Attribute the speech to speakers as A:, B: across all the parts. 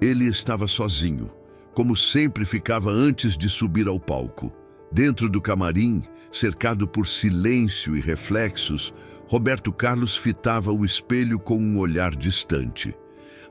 A: Ele estava sozinho, como sempre ficava antes de subir ao palco. Dentro do camarim, cercado por silêncio e reflexos, Roberto Carlos fitava o espelho com um olhar distante.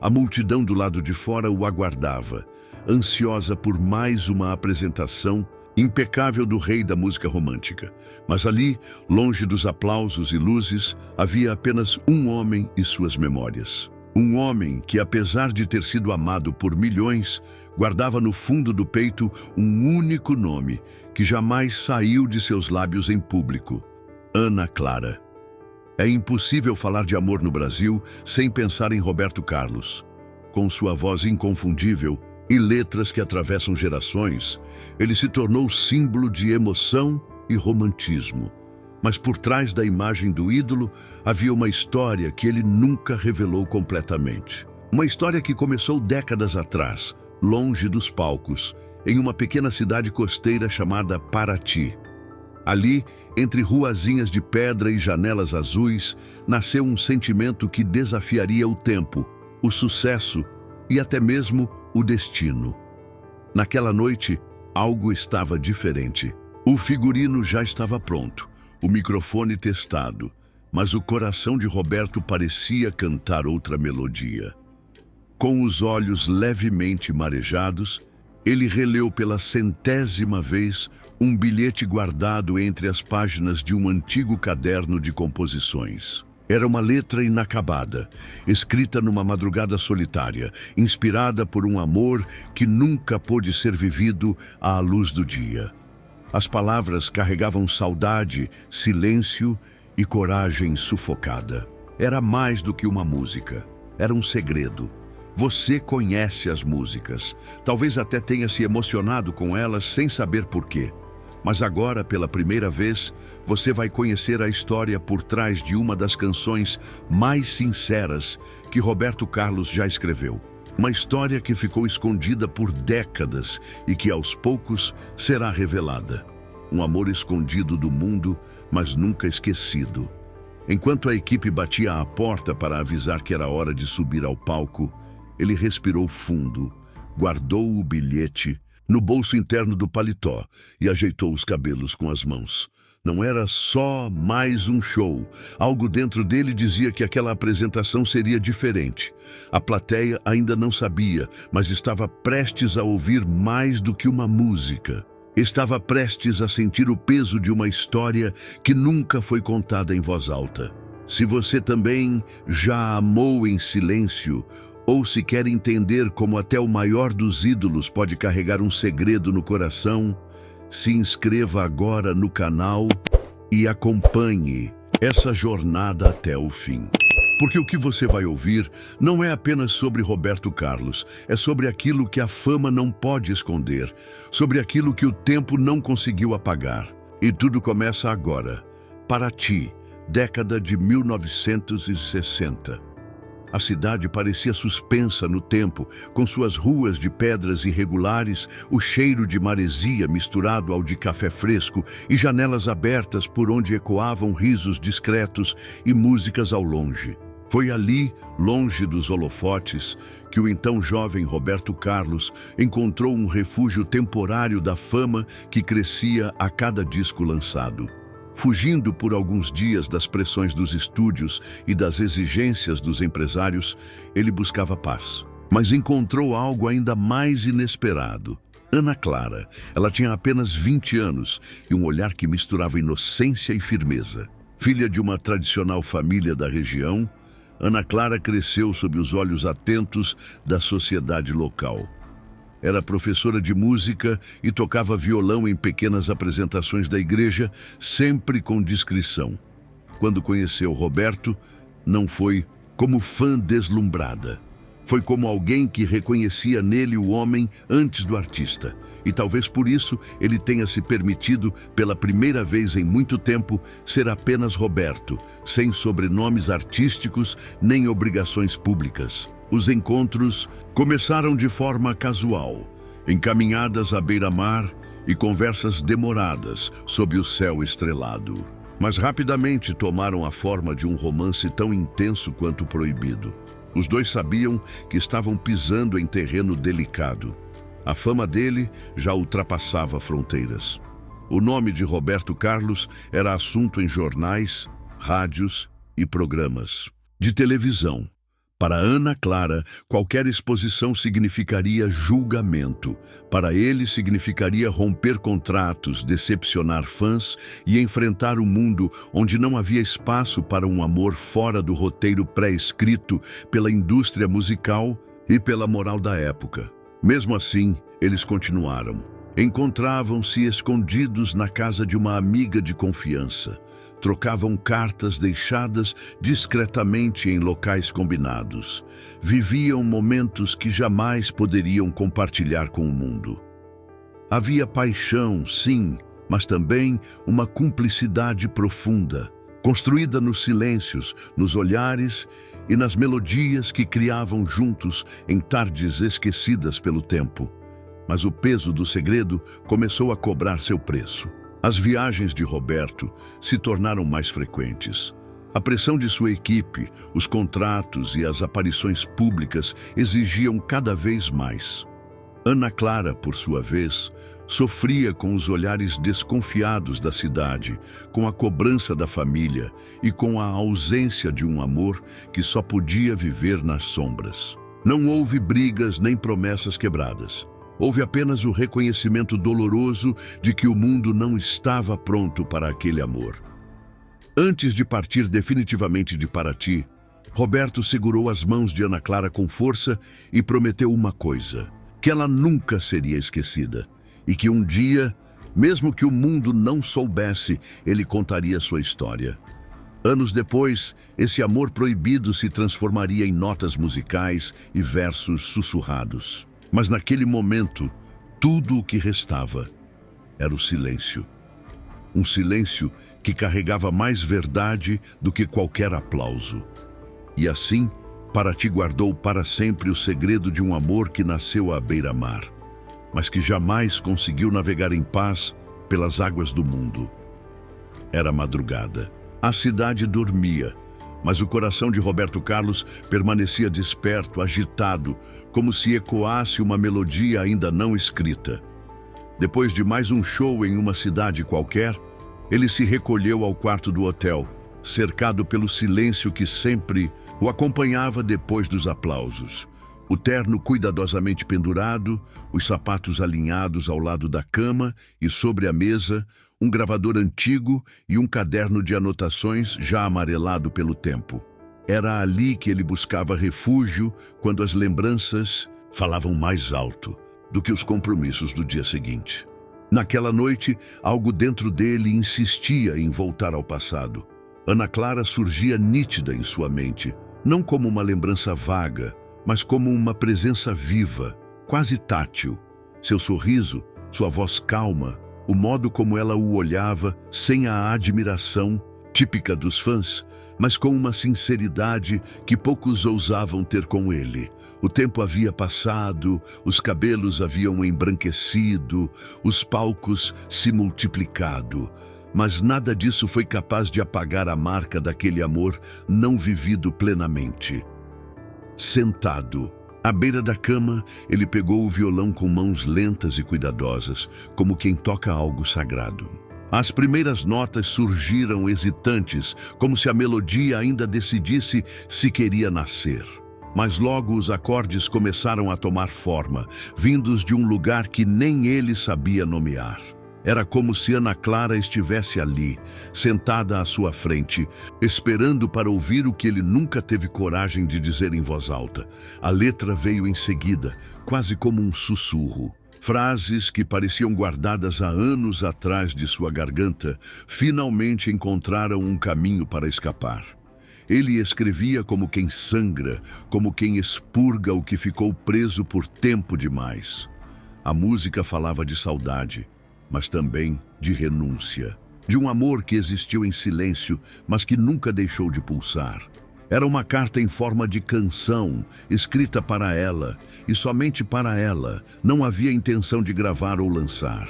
A: A multidão do lado de fora o aguardava, ansiosa por mais uma apresentação impecável do rei da música romântica. Mas ali, longe dos aplausos e luzes, havia apenas um homem e suas memórias. Um homem que, apesar de ter sido amado por milhões, guardava no fundo do peito um único nome que jamais saiu de seus lábios em público: Ana Clara. É impossível falar de amor no Brasil sem pensar em Roberto Carlos. Com sua voz inconfundível e letras que atravessam gerações, ele se tornou símbolo de emoção e romantismo. Mas por trás da imagem do ídolo havia uma história que ele nunca revelou completamente. Uma história que começou décadas atrás, longe dos palcos, em uma pequena cidade costeira chamada Paraty. Ali, entre ruazinhas de pedra e janelas azuis, nasceu um sentimento que desafiaria o tempo, o sucesso e até mesmo o destino. Naquela noite, algo estava diferente. O figurino já estava pronto, o microfone testado, mas o coração de Roberto parecia cantar outra melodia. Com os olhos levemente marejados, ele releu pela 100ª vez um bilhete guardado entre as páginas de um antigo caderno de composições. Era uma letra inacabada, escrita numa madrugada solitária, inspirada por um amor que nunca pôde ser vivido à luz do dia. As palavras carregavam saudade, silêncio e coragem sufocada. Era mais do que uma música, era um segredo. Você conhece as músicas, talvez até tenha se emocionado com elas sem saber porquê. Mas agora, pela primeira vez, você vai conhecer a história por trás de uma das canções mais sinceras que Roberto Carlos já escreveu. Uma história que ficou escondida por décadas e que aos poucos será revelada. Um amor escondido do mundo, mas nunca esquecido. Enquanto a equipe batia à porta para avisar que era hora de subir ao palco, ele respirou fundo, guardou o bilhete no bolso interno do paletó e ajeitou os cabelos com as mãos. Não era só mais um show. Algo dentro dele dizia que aquela apresentação seria diferente. A plateia ainda não sabia, mas estava prestes a ouvir mais do que uma música. Estava prestes a sentir o peso de uma história que nunca foi contada em voz alta. Se você também já amou em silêncio, ou se quer entender como até o maior dos ídolos pode carregar um segredo no coração, se inscreva agora no canal e acompanhe essa jornada até o fim. Porque o que você vai ouvir não é apenas sobre Roberto Carlos, é sobre aquilo que a fama não pode esconder, sobre aquilo que o tempo não conseguiu apagar. E tudo começa agora, Paraty, década de 1960. A cidade parecia suspensa no tempo, com suas ruas de pedras irregulares, o cheiro de maresia misturado ao de café fresco e janelas abertas por onde ecoavam risos discretos e músicas ao longe. Foi ali, longe dos holofotes, que o então jovem Roberto Carlos encontrou um refúgio temporário da fama que crescia a cada disco lançado. Fugindo por alguns dias das pressões dos estúdios e das exigências dos empresários, ele buscava paz. Mas encontrou algo ainda mais inesperado. Ana Clara. Ela tinha apenas 20 anos e um olhar que misturava inocência e firmeza. Filha de uma tradicional família da região, Ana Clara cresceu sob os olhos atentos da sociedade local. Era professora de música e tocava violão em pequenas apresentações da igreja, sempre com discrição. Quando conheceu Roberto, não foi como fã deslumbrada. Foi como alguém que reconhecia nele o homem antes do artista. E talvez por isso ele tenha se permitido, pela primeira vez em muito tempo, ser apenas Roberto, sem sobrenomes artísticos nem obrigações públicas. Os encontros começaram de forma casual, em caminhadas à beira-mar e conversas demoradas sob o céu estrelado. Mas rapidamente tomaram a forma de um romance tão intenso quanto proibido. Os dois sabiam que estavam pisando em terreno delicado. A fama dele já ultrapassava fronteiras. O nome de Roberto Carlos era assunto em jornais, rádios e programas de televisão. Para Ana Clara, qualquer exposição significaria julgamento. Para ele, significaria romper contratos, decepcionar fãs e enfrentar um mundo onde não havia espaço para um amor fora do roteiro pré-escrito pela indústria musical e pela moral da época. Mesmo assim, eles continuaram. Encontravam-se escondidos na casa de uma amiga de confiança. Trocavam cartas deixadas discretamente em locais combinados. Viviam momentos que jamais poderiam compartilhar com o mundo. Havia paixão, sim, mas também uma cumplicidade profunda, construída nos silêncios, nos olhares e nas melodias que criavam juntos em tardes esquecidas pelo tempo. Mas o peso do segredo começou a cobrar seu preço. As viagens de Roberto se tornaram mais frequentes. A pressão de sua equipe, os contratos e as aparições públicas exigiam cada vez mais. Ana Clara, por sua vez, sofria com os olhares desconfiados da cidade, com a cobrança da família e com a ausência de um amor que só podia viver nas sombras. Não houve brigas nem promessas quebradas. Houve apenas o reconhecimento doloroso de que o mundo não estava pronto para aquele amor. Antes de partir definitivamente de Paraty, Roberto segurou as mãos de Ana Clara com força e prometeu uma coisa: que ela nunca seria esquecida e que um dia, mesmo que o mundo não soubesse, ele contaria sua história. Anos depois, esse amor proibido se transformaria em notas musicais e versos sussurrados. Mas naquele momento, tudo o que restava era o silêncio. Um silêncio que carregava mais verdade do que qualquer aplauso. E assim, Paraty guardou para sempre o segredo de um amor que nasceu à beira-mar, mas que jamais conseguiu navegar em paz pelas águas do mundo. Era madrugada. A cidade dormia, mas o coração de Roberto Carlos permanecia desperto, agitado, como se ecoasse uma melodia ainda não escrita. Depois de mais um show em uma cidade qualquer, ele se recolheu ao quarto do hotel, cercado pelo silêncio que sempre o acompanhava depois dos aplausos. O terno cuidadosamente pendurado, os sapatos alinhados ao lado da cama e sobre a mesa, um gravador antigo e um caderno de anotações já amarelado pelo tempo. Era ali que ele buscava refúgio quando as lembranças falavam mais alto do que os compromissos do dia seguinte. Naquela noite, algo dentro dele insistia em voltar ao passado. Ana Clara surgia nítida em sua mente, não como uma lembrança vaga, mas como uma presença viva, quase tátil. Seu sorriso, sua voz calma, o modo como ela o olhava, sem a admiração típica dos fãs, mas com uma sinceridade que poucos ousavam ter com ele. O tempo havia passado, os cabelos haviam embranquecido, os palcos se multiplicado, mas nada disso foi capaz de apagar a marca daquele amor não vivido plenamente. Sentado, à beira da cama, ele pegou o violão com mãos lentas e cuidadosas, como quem toca algo sagrado. As primeiras notas surgiram hesitantes, como se a melodia ainda decidisse se queria nascer. Mas logo os acordes começaram a tomar forma, vindos de um lugar que nem ele sabia nomear. Era como se Ana Clara estivesse ali, sentada à sua frente, esperando para ouvir o que ele nunca teve coragem de dizer em voz alta. A letra veio em seguida, quase como um sussurro. Frases que pareciam guardadas há anos atrás de sua garganta, finalmente encontraram um caminho para escapar. Ele escrevia como quem sangra, como quem expurga o que ficou preso por tempo demais. A música falava de saudade, mas também de renúncia, de um amor que existiu em silêncio, mas que nunca deixou de pulsar. Era uma carta em forma de canção, escrita para ela, e somente para ela. Não havia intenção de gravar ou lançar.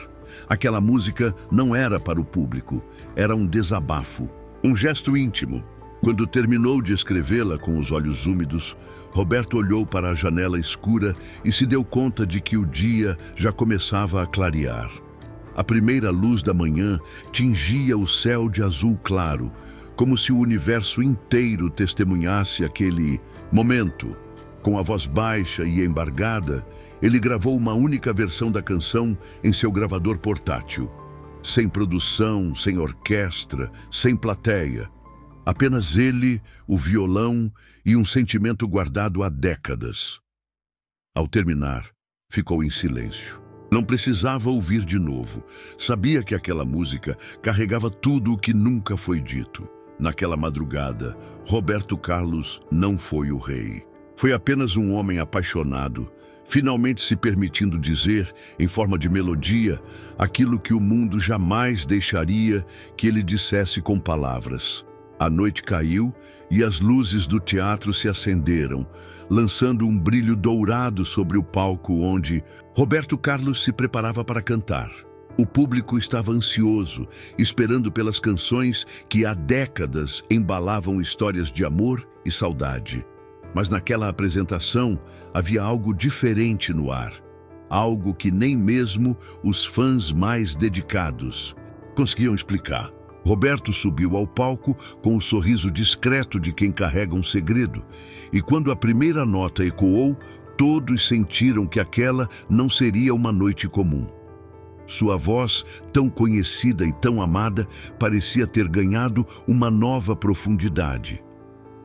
A: Aquela música não era para o público, era um desabafo, um gesto íntimo. Quando terminou de escrevê-la com os olhos úmidos, Roberto olhou para a janela escura e se deu conta de que o dia já começava a clarear. A primeira luz da manhã tingia o céu de azul claro, como se o universo inteiro testemunhasse aquele momento. Com a voz baixa e embargada, ele gravou uma única versão da canção em seu gravador portátil. Sem produção, sem orquestra, sem plateia. Apenas ele, o violão e um sentimento guardado há décadas. Ao terminar, ficou em silêncio. Não precisava ouvir de novo. Sabia que aquela música carregava tudo o que nunca foi dito. Naquela madrugada, Roberto Carlos não foi o rei. Foi apenas um homem apaixonado, finalmente se permitindo dizer, em forma de melodia, aquilo que o mundo jamais deixaria que ele dissesse com palavras. A noite caiu e as luzes do teatro se acenderam, lançando um brilho dourado sobre o palco onde Roberto Carlos se preparava para cantar. O público estava ansioso, esperando pelas canções que há décadas embalavam histórias de amor e saudade. Mas naquela apresentação havia algo diferente no ar. Algo que nem mesmo os fãs mais dedicados conseguiam explicar. Roberto subiu ao palco com o sorriso discreto de quem carrega um segredo. E quando a primeira nota ecoou, todos sentiram que aquela não seria uma noite comum. Sua voz, tão conhecida e tão amada, parecia ter ganhado uma nova profundidade.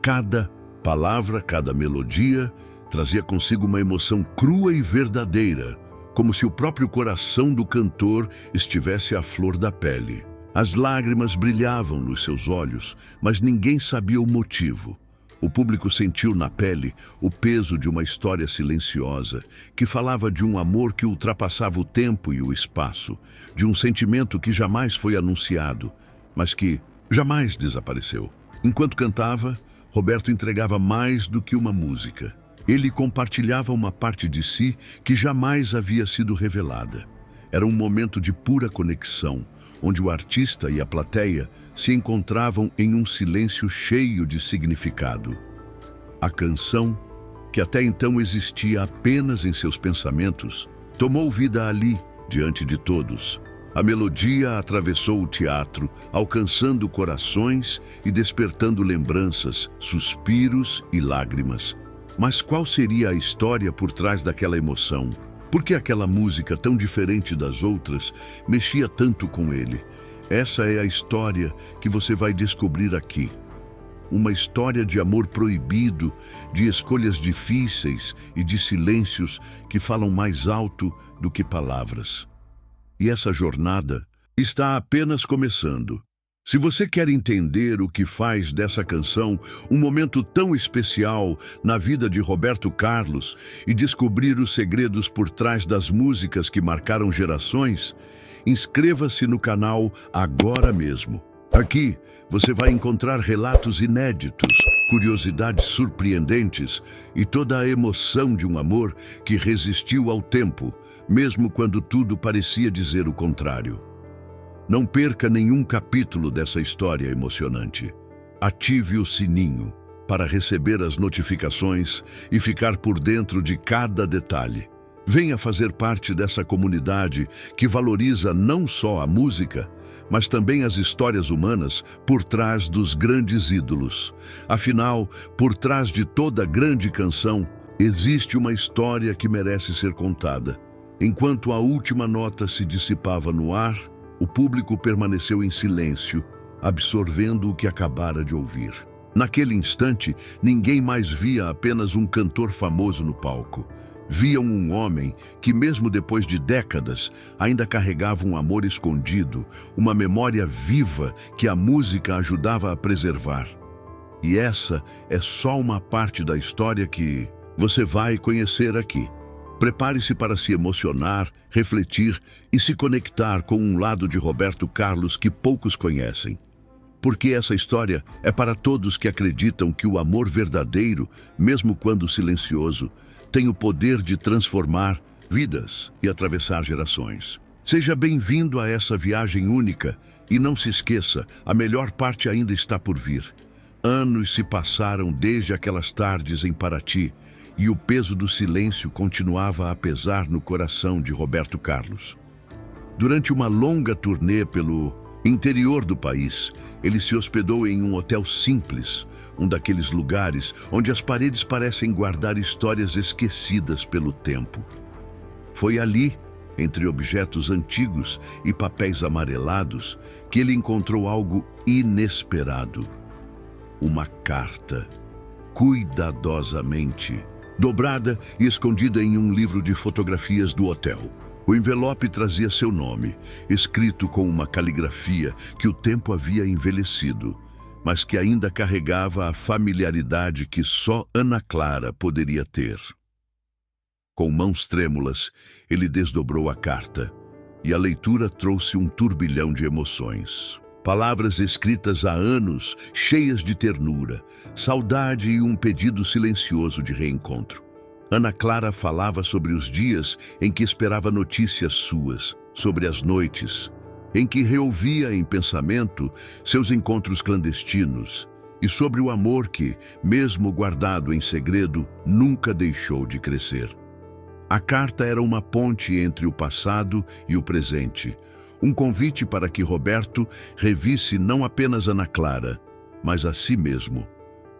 A: Cada palavra, cada melodia, trazia consigo uma emoção crua e verdadeira, como se o próprio coração do cantor estivesse à flor da pele. As lágrimas brilhavam nos seus olhos, mas ninguém sabia o motivo. O público sentiu na pele o peso de uma história silenciosa, que falava de um amor que ultrapassava o tempo e o espaço, de um sentimento que jamais foi anunciado, mas que jamais desapareceu. Enquanto cantava, Roberto entregava mais do que uma música. Ele compartilhava uma parte de si que jamais havia sido revelada. Era um momento de pura conexão, onde o artista e a plateia se encontravam em um silêncio cheio de significado. A canção, que até então existia apenas em seus pensamentos, tomou vida ali, diante de todos. A melodia atravessou o teatro, alcançando corações e despertando lembranças, suspiros e lágrimas. Mas qual seria a história por trás daquela emoção? Por que aquela música, tão diferente das outras, mexia tanto com ele? Essa é a história que você vai descobrir aqui. Uma história de amor proibido, de escolhas difíceis e de silêncios que falam mais alto do que palavras. E essa jornada está apenas começando. Se você quer entender o que faz dessa canção um momento tão especial na vida de Roberto Carlos e descobrir os segredos por trás das músicas que marcaram gerações, inscreva-se no canal agora mesmo. Aqui você vai encontrar relatos inéditos, curiosidades surpreendentes e toda a emoção de um amor que resistiu ao tempo, mesmo quando tudo parecia dizer o contrário. Não perca nenhum capítulo dessa história emocionante. Ative o sininho para receber as notificações e ficar por dentro de cada detalhe. Venha fazer parte dessa comunidade que valoriza não só a música, mas também as histórias humanas por trás dos grandes ídolos. Afinal, por trás de toda grande canção, existe uma história que merece ser contada. Enquanto a última nota se dissipava no ar, o público permaneceu em silêncio, absorvendo o que acabara de ouvir. Naquele instante, ninguém mais via apenas um cantor famoso no palco. Viam um homem que, mesmo depois de décadas, ainda carregava um amor escondido, uma memória viva que a música ajudava a preservar. E essa é só uma parte da história que você vai conhecer aqui. Prepare-se para se emocionar, refletir e se conectar com um lado de Roberto Carlos que poucos conhecem. Porque essa história é para todos que acreditam que o amor verdadeiro, mesmo quando silencioso, tem o poder de transformar vidas e atravessar gerações. Seja bem-vindo a essa viagem única e não se esqueça, a melhor parte ainda está por vir. Anos se passaram desde aquelas tardes em Paraty e o peso do silêncio continuava a pesar no coração de Roberto Carlos. Durante uma longa turnê pelo interior do país, ele se hospedou em um hotel simples, um daqueles lugares onde as paredes parecem guardar histórias esquecidas pelo tempo. Foi ali, entre objetos antigos e papéis amarelados, que ele encontrou algo inesperado. Uma carta, cuidadosamente dobrada e escondida em um livro de fotografias do hotel. O envelope trazia seu nome, escrito com uma caligrafia que o tempo havia envelhecido, mas que ainda carregava a familiaridade que só Ana Clara poderia ter. Com mãos trêmulas, ele desdobrou a carta, e a leitura trouxe um turbilhão de emoções. Palavras escritas há anos, cheias de ternura, saudade e um pedido silencioso de reencontro. Ana Clara falava sobre os dias em que esperava notícias suas, sobre as noites em que reouvia em pensamento seus encontros clandestinos e sobre o amor que, mesmo guardado em segredo, nunca deixou de crescer. A carta era uma ponte entre o passado e o presente, um convite para que Roberto revisse não apenas Ana Clara, mas a si mesmo.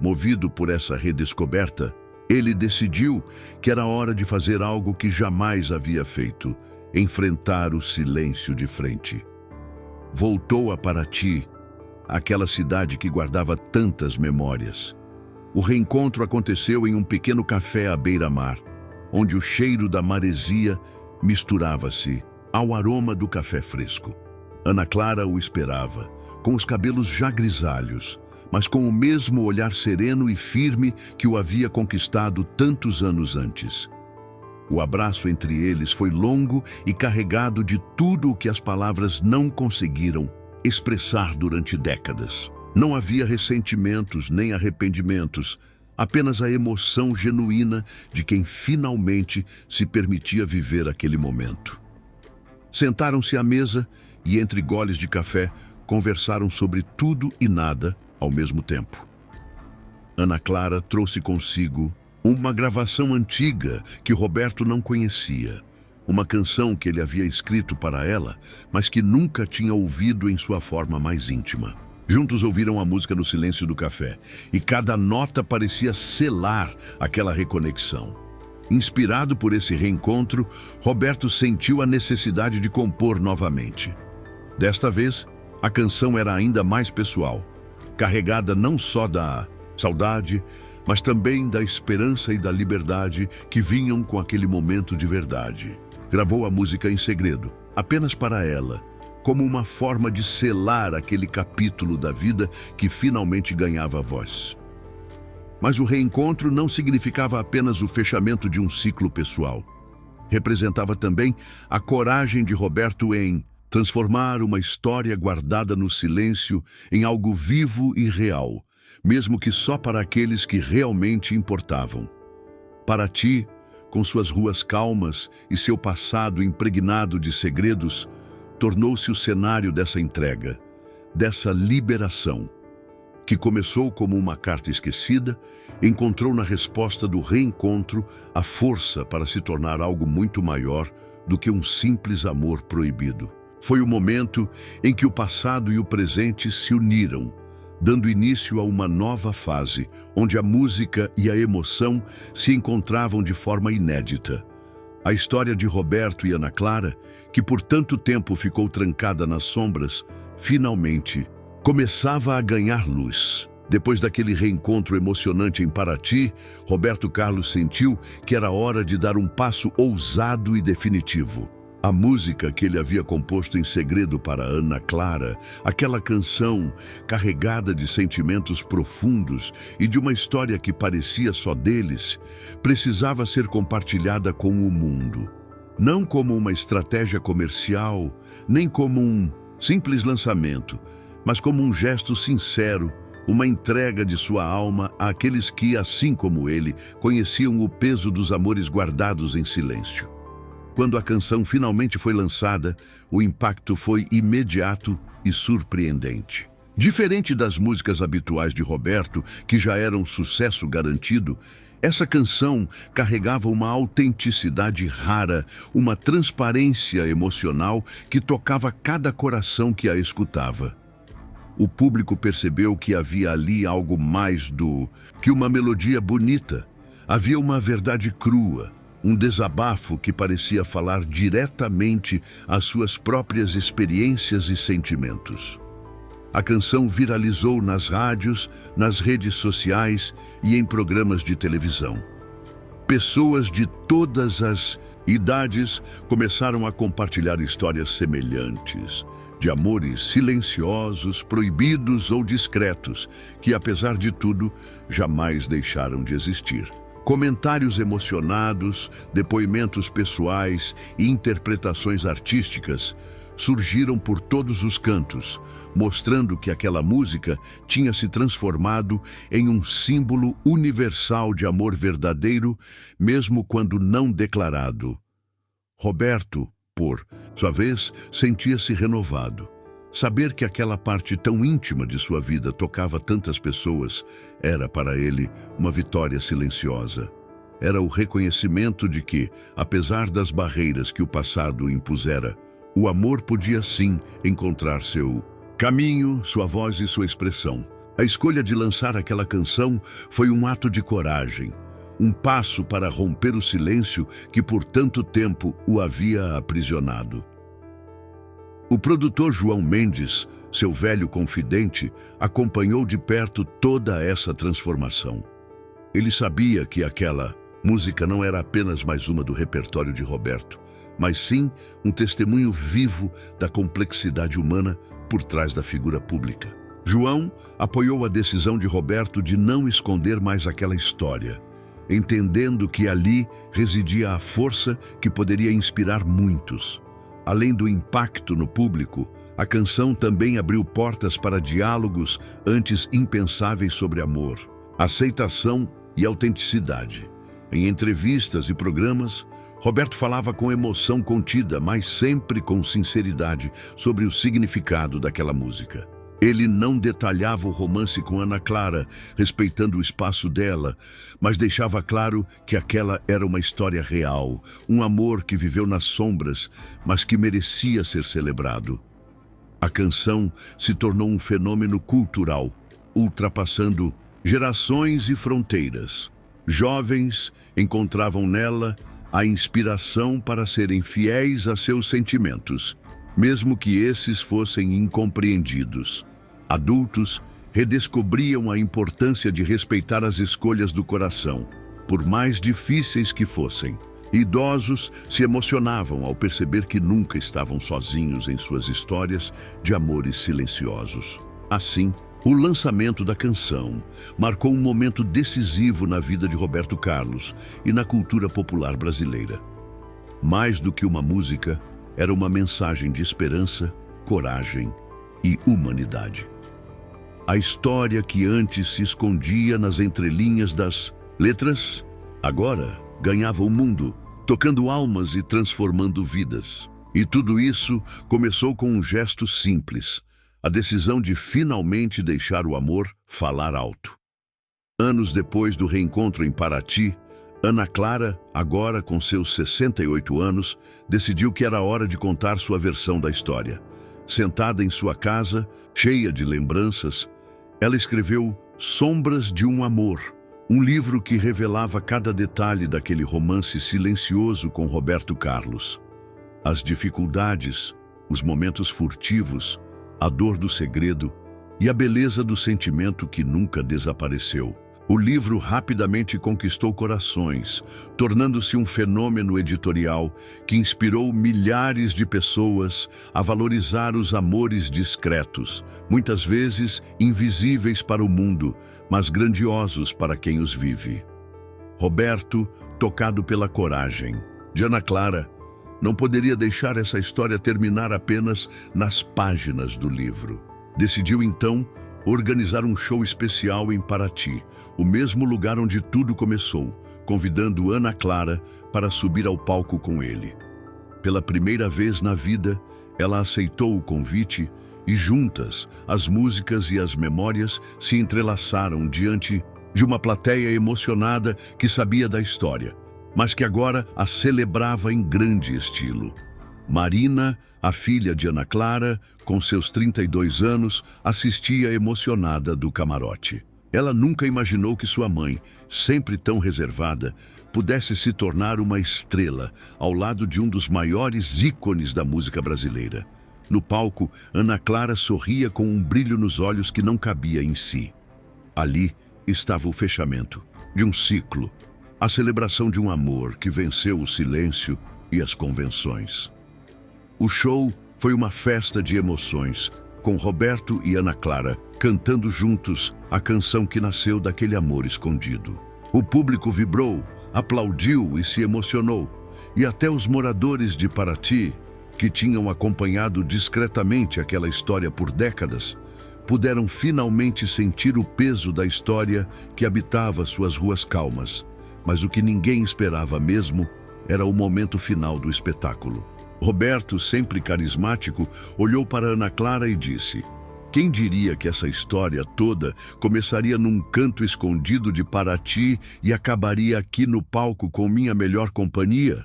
A: Movido por essa redescoberta, ele decidiu que era hora de fazer algo que jamais havia feito: enfrentar o silêncio de frente. Voltou a Paraty, aquela cidade que guardava tantas memórias. O reencontro aconteceu em um pequeno café à beira-mar, onde o cheiro da maresia misturava-se ao aroma do café fresco. Ana Clara o esperava, com os cabelos já grisalhos, mas com o mesmo olhar sereno e firme que o havia conquistado tantos anos antes. O abraço entre eles foi longo e carregado de tudo o que as palavras não conseguiram expressar durante décadas. Não havia ressentimentos nem arrependimentos, apenas a emoção genuína de quem finalmente se permitia viver aquele momento. Sentaram-se à mesa e, entre goles de café, conversaram sobre tudo e nada ao mesmo tempo. Ana Clara trouxe consigo uma gravação antiga que Roberto não conhecia, uma canção que ele havia escrito para ela, mas que nunca tinha ouvido em sua forma mais íntima. Juntos ouviram a música no silêncio do café, e cada nota parecia selar aquela reconexão. Inspirado por esse reencontro, Roberto sentiu a necessidade de compor novamente. Desta vez, a canção era ainda mais pessoal, carregada não só da saudade, mas também da esperança e da liberdade que vinham com aquele momento de verdade. Gravou a música em segredo, apenas para ela, como uma forma de selar aquele capítulo da vida que finalmente ganhava voz. Mas o reencontro não significava apenas o fechamento de um ciclo pessoal. Representava também a coragem de Roberto em transformar uma história guardada no silêncio em algo vivo e real, mesmo que só para aqueles que realmente importavam. Paraty, com suas ruas calmas e seu passado impregnado de segredos, tornou-se o cenário dessa entrega, dessa liberação, que começou como uma carta esquecida, encontrou na resposta do reencontro a força para se tornar algo muito maior do que um simples amor proibido. Foi o momento em que o passado e o presente se uniram, dando início a uma nova fase, onde a música e a emoção se encontravam de forma inédita. A história de Roberto e Ana Clara, que por tanto tempo ficou trancada nas sombras, finalmente começava a ganhar luz. Depois daquele reencontro emocionante em Paraty, Roberto Carlos sentiu que era hora de dar um passo ousado e definitivo. A música que ele havia composto em segredo para Ana Clara, aquela canção carregada de sentimentos profundos e de uma história que parecia só deles, precisava ser compartilhada com o mundo. Não como uma estratégia comercial, nem como um simples lançamento, mas como um gesto sincero, uma entrega de sua alma àqueles que, assim como ele, conheciam o peso dos amores guardados em silêncio. Quando a canção finalmente foi lançada, o impacto foi imediato e surpreendente. Diferente das músicas habituais de Roberto, que já eram sucesso garantido, essa canção carregava uma autenticidade rara, uma transparência emocional que tocava cada coração que a escutava. O público percebeu que havia ali algo mais do que uma melodia bonita. Havia uma verdade crua, um desabafo que parecia falar diretamente às suas próprias experiências e sentimentos. A canção viralizou nas rádios, nas redes sociais e em programas de televisão. Pessoas de todas as idades começaram a compartilhar histórias semelhantes, de amores silenciosos, proibidos ou discretos, que, apesar de tudo, jamais deixaram de existir. Comentários emocionados, depoimentos pessoais e interpretações artísticas surgiram por todos os cantos, mostrando que aquela música tinha se transformado em um símbolo universal de amor verdadeiro, mesmo quando não declarado. Roberto, por sua vez, sentia-se renovado. Saber que aquela parte tão íntima de sua vida tocava tantas pessoas era para ele uma vitória silenciosa. Era o reconhecimento de que, apesar das barreiras que o passado impusera, o amor podia sim encontrar seu caminho, sua voz e sua expressão. A escolha de lançar aquela canção foi um ato de coragem, um passo para romper o silêncio que por tanto tempo o havia aprisionado. O produtor João Mendes, seu velho confidente, acompanhou de perto toda essa transformação. Ele sabia que aquela música não era apenas mais uma do repertório de Roberto, mas sim um testemunho vivo da complexidade humana por trás da figura pública. João apoiou a decisão de Roberto de não esconder mais aquela história, entendendo que ali residia a força que poderia inspirar muitos. Além do impacto no público, a canção também abriu portas para diálogos antes impensáveis sobre amor, aceitação e autenticidade. Em entrevistas e programas, Roberto falava com emoção contida, mas sempre com sinceridade, sobre o significado daquela música. Ele não detalhava o romance com Ana Clara, respeitando o espaço dela, mas deixava claro que aquela era uma história real, um amor que viveu nas sombras, mas que merecia ser celebrado. A canção se tornou um fenômeno cultural, ultrapassando gerações e fronteiras. Jovens encontravam nela a inspiração para serem fiéis a seus sentimentos, mesmo que esses fossem incompreendidos. Adultos redescobriam a importância de respeitar as escolhas do coração, por mais difíceis que fossem. Idosos se emocionavam ao perceber que nunca estavam sozinhos em suas histórias de amores silenciosos. Assim, o lançamento da canção marcou um momento decisivo na vida de Roberto Carlos e na cultura popular brasileira. Mais do que uma música, era uma mensagem de esperança, coragem e humanidade. A história que antes se escondia nas entrelinhas das letras, agora ganhava o mundo, tocando almas e transformando vidas. E tudo isso começou com um gesto simples: a decisão de finalmente deixar o amor falar alto. Anos depois do reencontro em Paraty, Ana Clara, agora com seus 68 anos, decidiu que era hora de contar sua versão da história. Sentada em sua casa, cheia de lembranças, ela escreveu Sombras de um Amor, um livro que revelava cada detalhe daquele romance silencioso com Roberto Carlos. As dificuldades, os momentos furtivos, a dor do segredo e a beleza do sentimento que nunca desapareceu. O livro rapidamente conquistou corações, tornando-se um fenômeno editorial que inspirou milhares de pessoas a valorizar os amores discretos, muitas vezes invisíveis para o mundo, mas grandiosos para quem os vive. Roberto, tocado pela coragem de Ana Clara, não poderia deixar essa história terminar apenas nas páginas do livro. Decidiu então organizar um show especial em Paraty, o mesmo lugar onde tudo começou, convidando Ana Clara para subir ao palco com ele. Pela primeira vez na vida, ela aceitou o convite E juntas, as músicas e as memórias se entrelaçaram diante de uma plateia emocionada que sabia da história, mas que agora a celebrava em grande estilo. Marina, a filha de Ana Clara, com seus 32 anos, assistia emocionada do camarote. Ela nunca imaginou que sua mãe, sempre tão reservada, pudesse se tornar uma estrela ao lado de um dos maiores ícones da música brasileira. No palco, Ana Clara sorria com um brilho nos olhos que não cabia em si. Ali estava o fechamento de um ciclo, a celebração de um amor que venceu o silêncio e as convenções. O show foi uma festa de emoções, com Roberto e Ana Clara cantando juntos a canção que nasceu daquele amor escondido. O público vibrou, aplaudiu e se emocionou, e até os moradores de Paraty, que tinham acompanhado discretamente aquela história por décadas, puderam finalmente sentir o peso da história que habitava suas ruas calmas. Mas o que ninguém esperava mesmo era o momento final do espetáculo. Roberto, sempre carismático, olhou para Ana Clara e disse: "Quem diria que essa história toda começaria num canto escondido de Paraty e acabaria aqui no palco com minha melhor companhia?"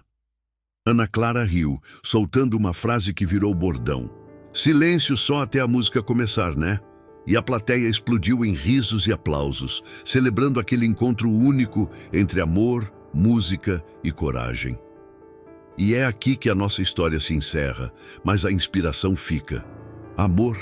A: Ana Clara riu, soltando uma frase que virou bordão. "Silêncio só até a música começar, né?" E a plateia explodiu em risos e aplausos, celebrando aquele encontro único entre amor, música e coragem. E é aqui que a nossa história se encerra, mas a inspiração fica. Amor,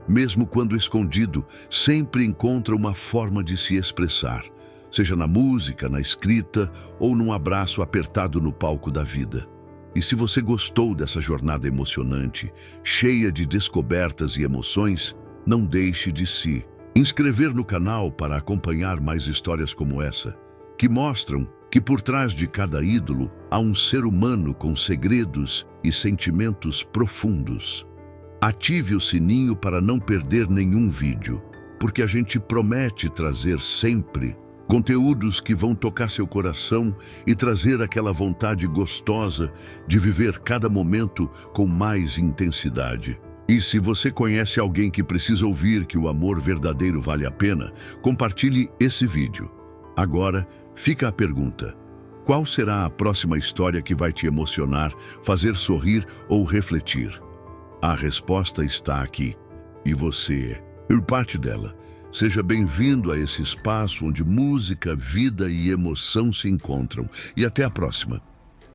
A: mesmo quando escondido, sempre encontra uma forma de se expressar, seja na música, na escrita ou num abraço apertado no palco da vida. E se você gostou dessa jornada emocionante, cheia de descobertas e emoções, não deixe de se inscrever no canal para acompanhar mais histórias como essa, que mostram que por trás de cada ídolo há um ser humano com segredos e sentimentos profundos. Ative o sininho para não perder nenhum vídeo, porque a gente promete trazer sempre conteúdos que vão tocar seu coração e trazer aquela vontade gostosa de viver cada momento com mais intensidade. E se você conhece alguém que precisa ouvir que o amor verdadeiro vale a pena, compartilhe esse vídeo. Agora, fica a pergunta: qual será a próxima história que vai te emocionar, fazer sorrir ou refletir? A resposta está aqui, e você é parte dela. Seja bem-vindo a esse espaço onde música, vida e emoção se encontram. E até a próxima.